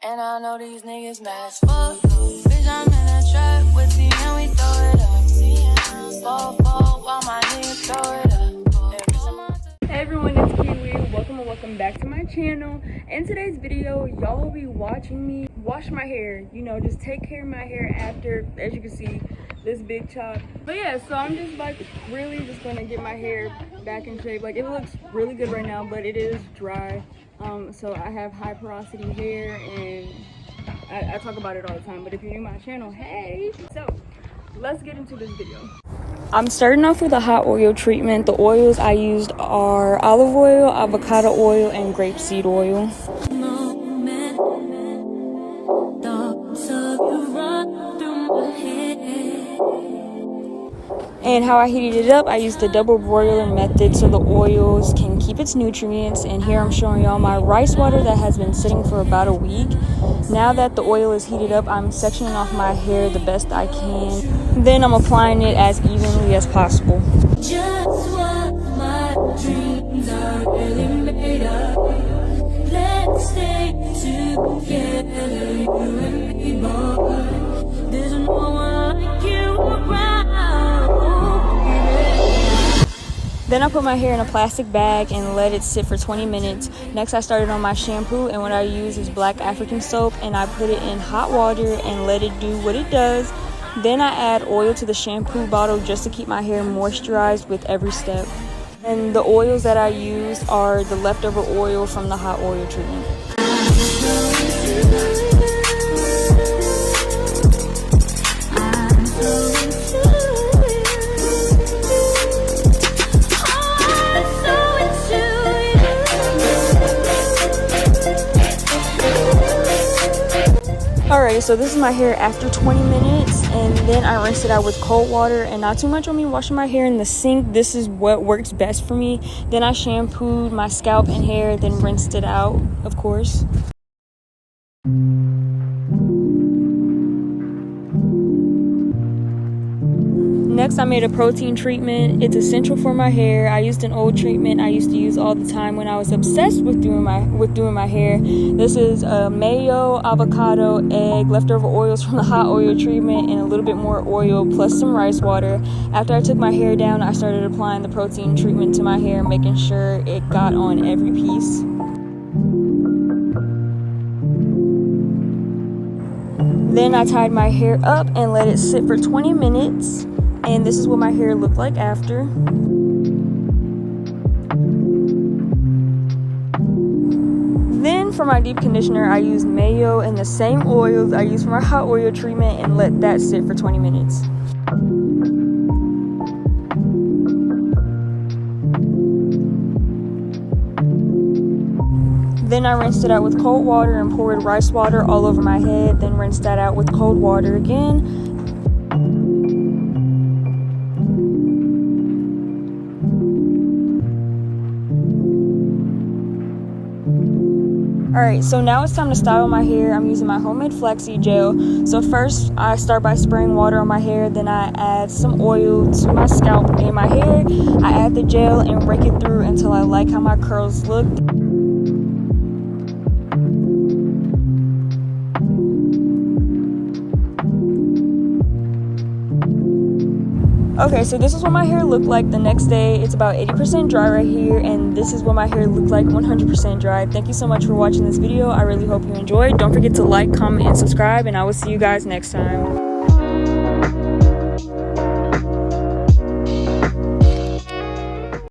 And I know these niggas mad as fuck. Bitch, I'm in a trap with T and we throw it up. Fall while my niggas throw it up. Hey everyone, it's Kiwi. Welcome back to my channel. In today's video, y'all will be watching me wash my hair. You know, just take care of my hair after, as you can see, this big chop. But yeah, so I'm just like really just gonna get my hair back in shape. Like, it looks really good right now, but it is dry. So I have high porosity hair, and I talk about it all the time. But if you're new to my channel, hey! So let's get into this video. I'm starting off with a hot oil treatment. The oils I used are olive oil, avocado oil, and grapeseed oil. And how I heated it up, I used the double broiler method so the oils can keep its nutrients. And here I'm showing y'all my rice water that has been sitting for about a week. Now that the oil is heated up, I'm sectioning off my hair the best I can. Then I'm applying it as evenly as possible. Just what my dreams are really made of. Let's stay together, you and me, boy. There's no one like you around. Then I put my hair in a plastic bag and let it sit for 20 minutes. Next, I started on my shampoo, and what I use is black African soap, and I put it in hot water and let it do what it does. Then I add oil to the shampoo bottle just to keep my hair moisturized with every step. And the oils that I use are the leftover oil from the hot oil treatment. Alright, so this is my hair after 20 minutes, and then I rinsed it out with cold water, and not too much on me washing my hair in the sink. This is what works best for me. Then I shampooed my scalp and hair, then rinsed it out, of course. Next, I made a protein treatment. It's essential for my hair. I used an old treatment I used to use all the time when I was obsessed with doing my hair. This is mayo, avocado, egg, leftover oils from the hot oil treatment, and a little bit more oil plus some rice water. After I took my hair down, I started applying the protein treatment to my hair, making sure it got on every piece. Then I tied my hair up and let it sit for 20 minutes. And this is what my hair looked like after. Then for my deep conditioner, I used mayo and the same oils I used for my hot oil treatment and let that sit for 20 minutes. Then I rinsed it out with cold water and poured rice water all over my head, then rinsed that out with cold water again. Alright, so now it's time to style my hair. I'm using my homemade flaxseed gel. So first, I start by spraying water on my hair, then I add some oil to my scalp and my hair. I add the gel and rake it through until I like how my curls look. Okay, so this is what my hair looked like the next day. It's about 80% dry right here, and this is what my hair looked like 100% dry. Thank you so much for watching this video. I really hope you enjoyed. Don't forget to like, comment, and subscribe, and I will see you guys next time.